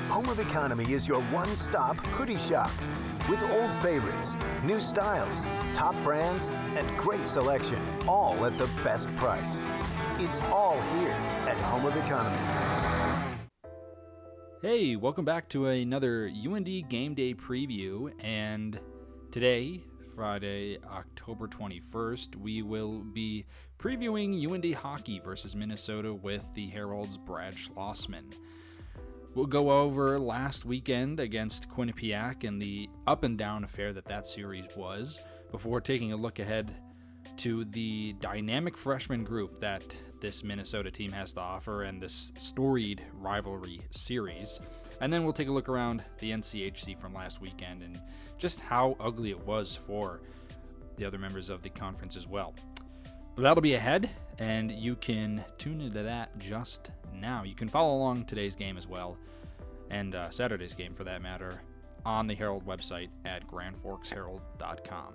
Home of Economy is your one-stop hoodie shop with old favorites, new styles, top brands, and great selection, all at the best price. It's all here at Home of Economy. Hey, welcome back to another UND Game Day preview, and today, Friday, October 21st, we will be previewing UND Hockey versus Minnesota with the Herald's Brad Schlossman. We'll go over last weekend against Quinnipiac and the up-and-down affair that series was, before taking a look ahead to the dynamic freshman group that this Minnesota team has to offer and this storied rivalry series. And then we'll take a look around the NCHC from last weekend and just how ugly it was for the other members of the conference as well. But that'll be ahead, and you can tune into that just now. You can follow along today's game as well, and Saturday's game for that matter, on the Herald website at grandforksherald.com.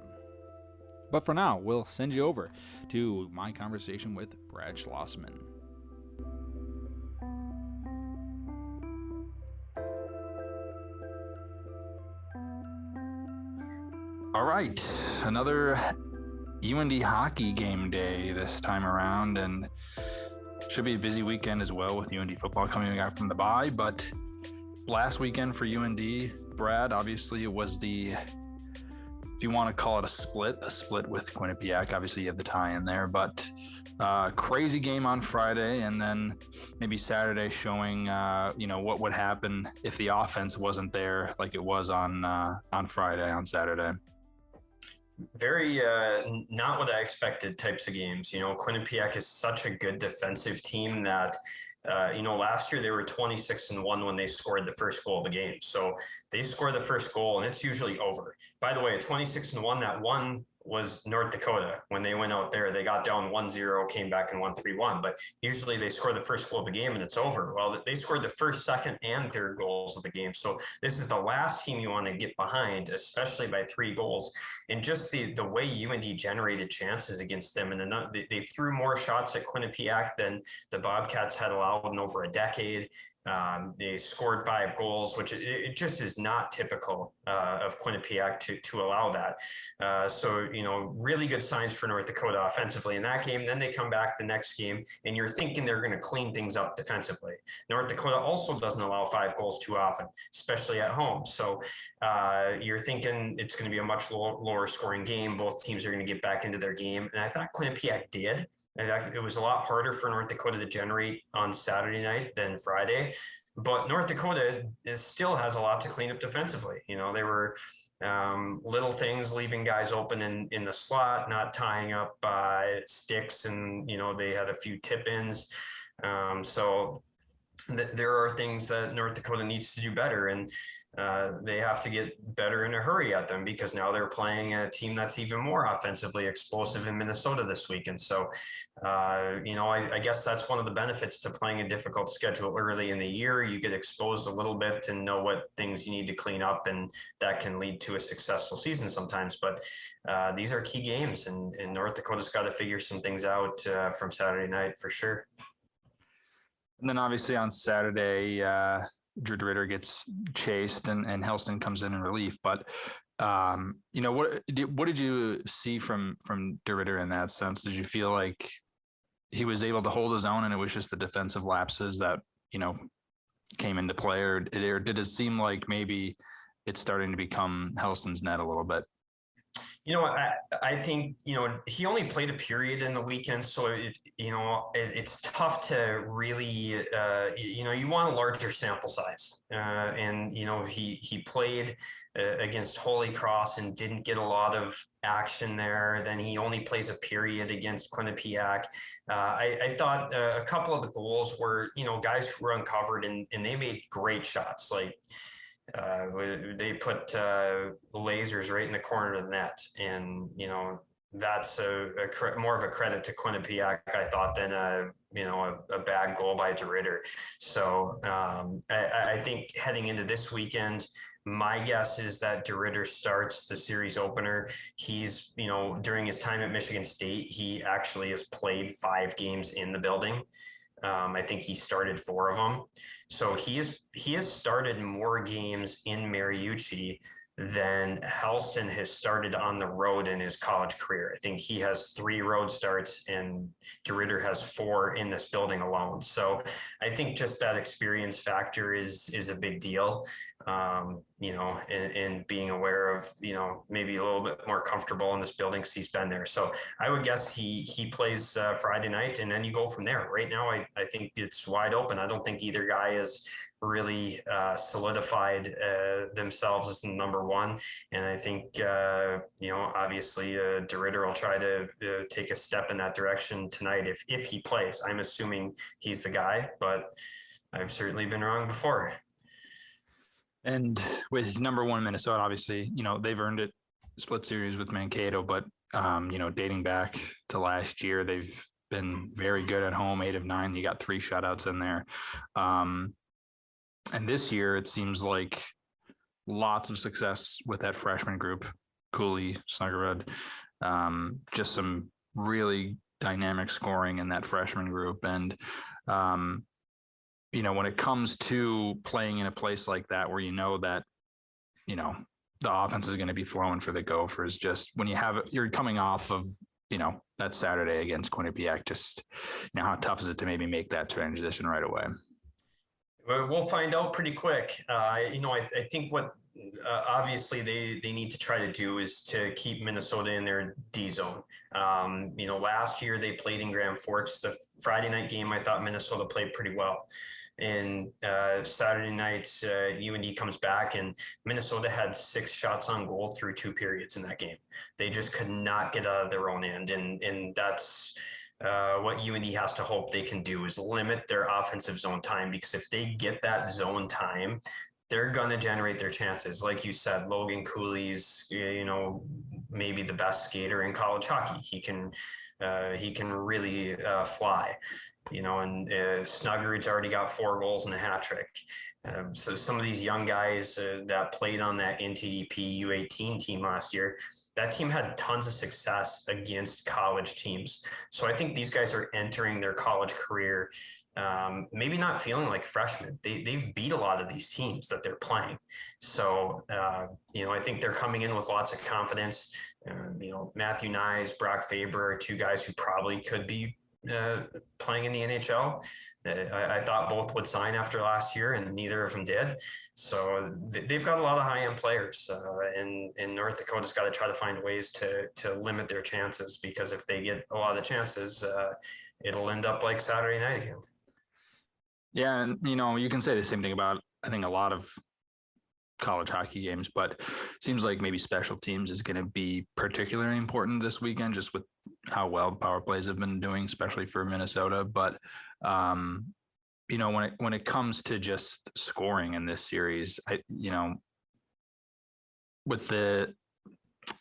But for now, we'll send you over to my conversation with Brad Schlossman. All right, another UND hockey game day this time around, and should be a busy weekend as well with UND football coming out from the bye. But last weekend for UND, Brad, obviously it was if you want to call it a split with Quinnipiac. Obviously you have the tie in there, but crazy game on Friday, and then maybe Saturday showing what would happen if the offense wasn't there like it was on Saturday. Very not what I expected types of games. Quinnipiac is such a good defensive team that last year they were 26-1 when they scored the first goal of the game. So they score the first goal and it's usually over. By the way, 26-1, that one was North Dakota. When they went out there, they got down 1-0, came back and won 3-1. But usually they score the first goal of the game and it's over. Well, they scored the first, second, and third goals of the game. So this is the last team you want to get behind, especially by 3 goals. And just the way UND generated chances against them. And they threw more shots at Quinnipiac than the Bobcats had allowed in over a decade. They scored 5 goals, which it just is not typical of Quinnipiac to allow that. So really good signs for North Dakota offensively in that game. Then they come back the next game, and you're thinking they're going to clean things up defensively. North Dakota also doesn't allow 5 goals too often, especially at home. So you're thinking it's going to be a much lower scoring game. Both teams are going to get back into their game, and I thought Quinnipiac did. It was a lot harder for North Dakota to generate on Saturday night than Friday, but North Dakota still has a lot to clean up defensively. They were little things, leaving guys open in the slot, not tying up sticks, and they had a few tip-ins. So there are things that North Dakota needs to do better, and they have to get better in a hurry at them, because now they're playing a team that's even more offensively explosive in Minnesota this week. And so, I guess that's one of the benefits to playing a difficult schedule early in the year. You get exposed a little bit and know what things you need to clean up, and that can lead to a successful season sometimes. But these are key games, and North Dakota's got to figure some things out from Saturday night for sure. And then obviously on Saturday, Drew DeRitter gets chased and Helston comes in relief. But, what did you see from DeRitter in that sense? Did you feel like he was able to hold his own and it was just the defensive lapses that, came into play, or did it seem like maybe it's starting to become Helston's net a little bit? I think, he only played a period in the weekend, so it's tough to really, you want a larger sample size. And he played against Holy Cross and didn't get a lot of action there. Then he only plays a period against Quinnipiac. I thought a couple of the goals were, guys who were uncovered and they made great shots. Like, they put lasers right in the corner of the net, and that's more of a credit to Quinnipiac, I thought, than a bad goal by DeRitter. So I think heading into this weekend, my guess is that DeRitter starts the series opener. He's, during his time at Michigan State, he actually has played 5 games in the building. I think he started 4 of them. So he has started more games in Mariucci than Helston has started on the road in his college career. I think he has 3 road starts and DeRidder has 4 in this building alone. So I think just that experience factor is a big deal. And being aware of, maybe a little bit more comfortable in this building because he's been there. So I would guess he plays Friday night, and then you go from there. Right now, I think it's wide open. I don't think either guy is really solidified themselves as the number one. And I think, obviously DeRidder will try to take a step in that direction tonight if he plays. I'm assuming he's the guy, but I've certainly been wrong before. And with number 1 Minnesota, obviously, they've earned it split series with Mankato, but, dating back to last year, they've been very good at home, 8 of 9. You got 3 shutouts in there. And this year, it seems like lots of success with that freshman group, Cooley, Snuggerud, just some really dynamic scoring in that freshman group. And, when it comes to playing in a place like that, where that, the offense is going to be flowing for the Gophers, just when you're coming off of, that Saturday against Quinnipiac, just, how tough is it to maybe make that transition right away? We'll find out pretty quick. I think what obviously they need to try to do is to keep Minnesota in their D zone. Last year they played in Grand Forks. The Friday night game, I thought Minnesota played pretty well. And Saturday night, UND comes back, and Minnesota had 6 shots on goal through 2 periods in that game. They just could not get out of their own end, and that's what UND has to hope they can do, is limit their offensive zone time, because if they get that zone time, they're going to generate their chances. Like you said, Logan Cooley's, maybe the best skater in college hockey. He can really fly. And Snuggerud's already got 4 goals and a hat trick. So some of these young guys that played on that NTDP U18 team last year, that team had tons of success against college teams. So I think these guys are entering their college career, maybe not feeling like freshmen. They've beat a lot of these teams that they're playing. So, I think they're coming in with lots of confidence. Matthew Nyes, Brock Faber are 2 guys who probably could be playing in the NHL. I thought both would sign after last year, and neither of them did. So they've got a lot of high-end players, and North Dakota's got to try to find ways to limit their chances, because if they get a lot of chances, it'll end up like Saturday night again. Yeah, and you can say the same thing about, I think, a lot of college hockey games, but it seems like maybe special teams is going to be particularly important this weekend, just with how well power plays have been doing, especially for Minnesota. But when it comes to just scoring in this series, with the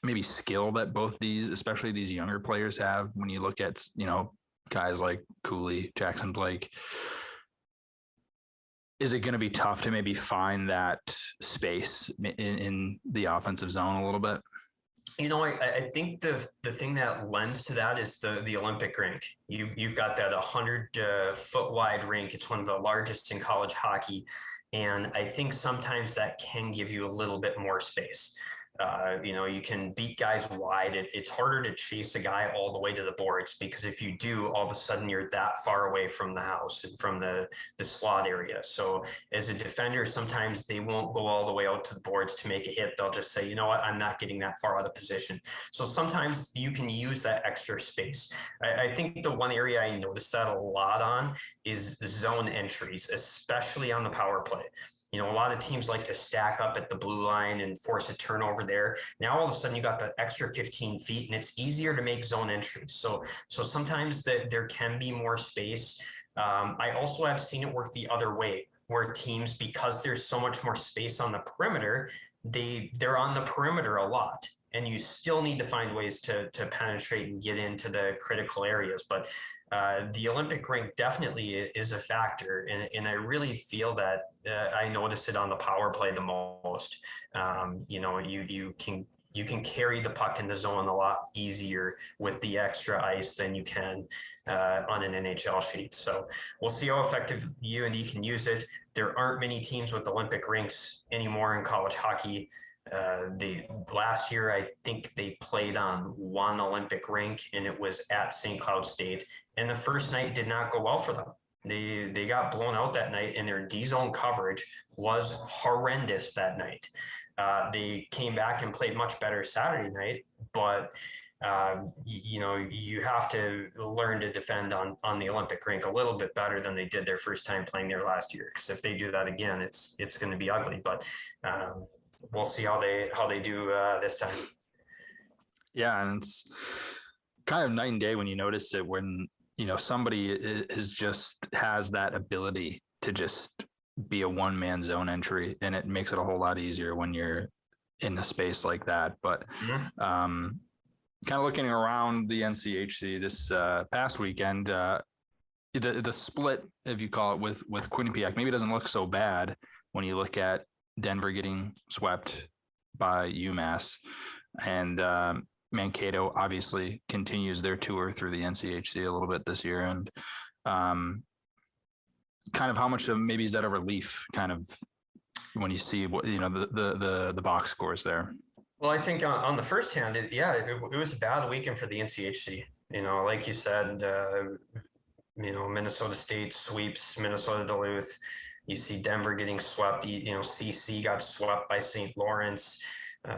maybe skill that both these, especially these younger players, have, when you look at guys like Cooley, Jackson Blake, is it going to be tough to maybe find that space in the offensive zone a little bit? I think the thing that lends to that is the Olympic rink. You've got that 100-foot wide rink. It's one of the largest in college hockey. And I think sometimes that can give you a little bit more space. You can beat guys wide. It's harder to chase a guy all the way to the boards, because if you do, all of a sudden you're that far away from the house and from the slot area. So as a defender, sometimes they won't go all the way out to the boards to make a hit. They'll just say, you know what, I'm not getting that far out of position. So sometimes you can use that extra space. I think the one area I noticed that a lot on is zone entries, especially on the power play. A lot of teams like to stack up at the blue line and force a turnover there. Now, all of a sudden, you got the extra 15 feet, and it's easier to make zone entries. So sometimes there can be more space. I also have seen it work the other way, where teams, because there's so much more space on the perimeter, they're on the perimeter a lot. And you still need to find ways to penetrate and get into the critical areas. But the Olympic rink definitely is a factor. And I really feel that I notice it on the power play the most. You can you can carry the puck in the zone a lot easier with the extra ice than you can on an NHL sheet. So we'll see how effective UND can use it. There aren't many teams with Olympic rinks anymore in college hockey. Last year, I think they played on one Olympic rink, and it was at St. Cloud State. And the first night did not go well for them. They got blown out that night, and their D-zone coverage was horrendous that night. They came back and played much better Saturday night, but you have to learn to defend on the Olympic rink a little bit better than they did their first time playing there last year. Because if they do that again, it's going to be ugly. But we'll see how they do this time. Yeah, and it's kind of night and day when you notice it, when somebody has that ability to just be a one-man zone entry, and it makes it a whole lot easier when you're in a space like that. But kind of looking around the NCHC this past weekend, the split, if you call it, with Quinnipiac maybe doesn't look so bad when you look at Denver getting swept by UMass, and Mankato obviously continues their tour through the NCHC a little bit this year. And kind of how much of maybe is that a relief kind of when you see what, the box scores there? Well, I think on the first hand, it was a bad weekend for the NCHC. Like you said, Minnesota State sweeps Minnesota Duluth. You see Denver getting swept. CC got swept by St. Lawrence.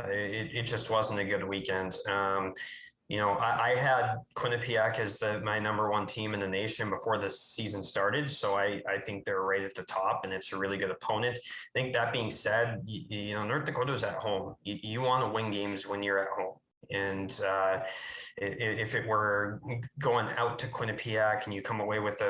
It just wasn't a good weekend. I had Quinnipiac as my number one team in the nation before the season started. So I think they're right at the top, and it's a really good opponent. I think that being said, North Dakota is at home. You want to win games when you're at home. And if it were going out to Quinnipiac and you come away with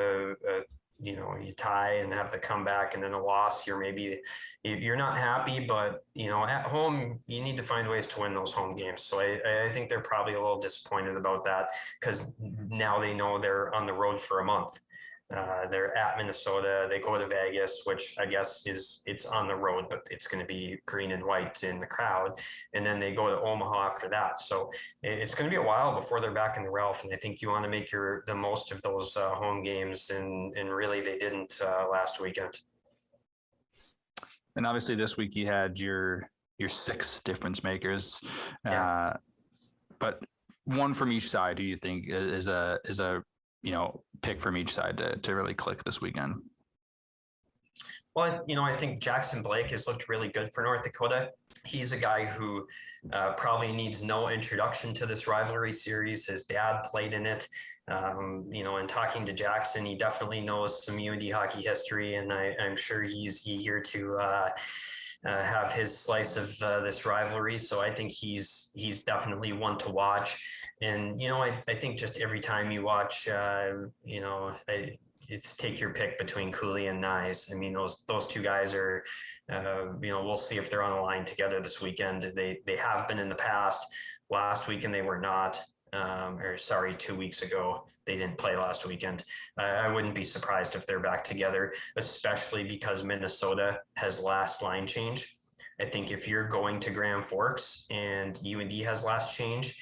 you tie and have the comeback and then a loss, you're not happy, but at home you need to find ways to win those home games. So I think they're probably a little disappointed about that, because now they know they're on the road for a month. They're at Minnesota. They go to Vegas, which I guess it's on the road, but it's going to be green and white in the crowd. And then they go to Omaha after that. So it's going to be a while before they're back in the Ralph. And I think you want to make the most of those home games. And really they didn't last weekend. And obviously this week you had your 6 difference makers, but one from each side. Do you think is a pick from each side to really click this weekend? Well, I think Jackson Blake has looked really good for North Dakota. He's a guy who probably needs no introduction to this rivalry series. His dad played in it. In talking to Jackson, he definitely knows some UND hockey history, and I'm sure he's eager to have his slice of this rivalry. So I think he's definitely one to watch. And, I think just every time you watch, it's take your pick between Cooley and Nyes. I mean, those two guys are, we'll see if they're on a line together this weekend. They have been in the past. Last weekend they were not. 2 weeks ago. They didn't play last weekend. I wouldn't be surprised if they're back together, especially because Minnesota has last line change. I think if you're going to Grand Forks and UND has last change,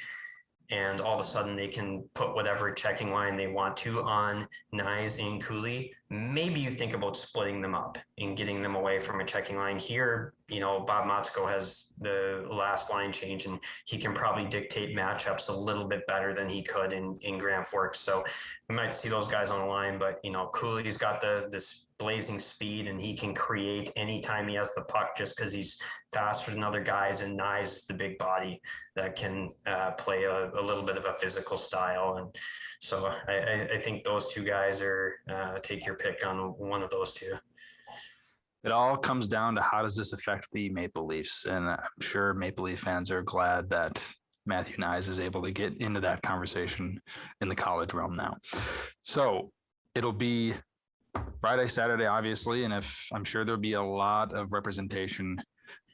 and all of a sudden they can put whatever checking line they want to on Nyes and Cooley, maybe you think about splitting them up and getting them away from a checking line. Here, Bob Motzko has the last line change, and he can probably dictate matchups a little bit better than he could in Grand Forks. So we might see those guys on the line, but Cooley's got this blazing speed, and he can create anytime he has the puck just because he's faster than other guys, and Nyes is the big body that can play a little bit of a physical style. And so I think those two guys are take your pick on one of those two. It all comes down to how does this affect the Maple Leafs? And I'm sure Maple Leaf fans are glad that Matthew Nyes is able to get into that conversation in the college realm now. So it'll be Friday, Saturday, obviously, and I'm sure there'll be a lot of representation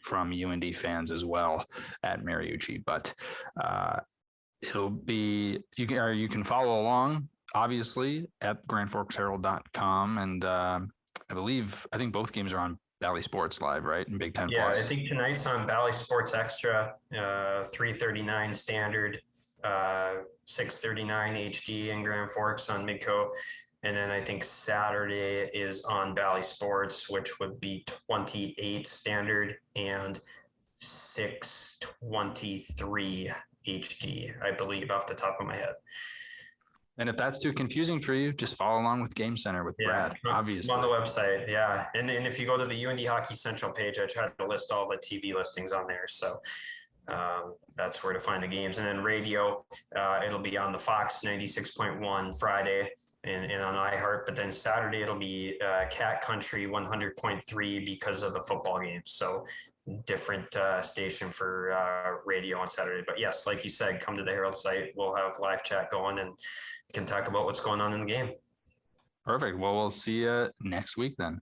from UND fans as well at Mariucci, but it'll be, you can follow along, obviously, at grandforksherald.com, and I think both games are on Bally Sports Live, right? And Big Ten Yeah, Plus. I think tonight's on Bally Sports Extra, 3:39 standard, 6:39 HD in Grand Forks on Midco. And then I think Saturday is on Bally Sports, which would be 28 standard and 6:23 HD, I believe, off the top of my head. And if that's too confusing for you, just follow along with Game Center with Brad, obviously. On the website, yeah. And if you go to the UND Hockey Central page, I try to list all the TV listings on there. So that's where to find the games. And then radio, it'll be on the Fox 96.1 Friday and on iHeart. But then Saturday, it'll be Cat Country 100.3 because of the football games. So different station for radio on Saturday. But yes, like you said, come to the Herald site. We'll have live chat going and can talk about what's going on in the game. Perfect. Well, we'll see you next week then.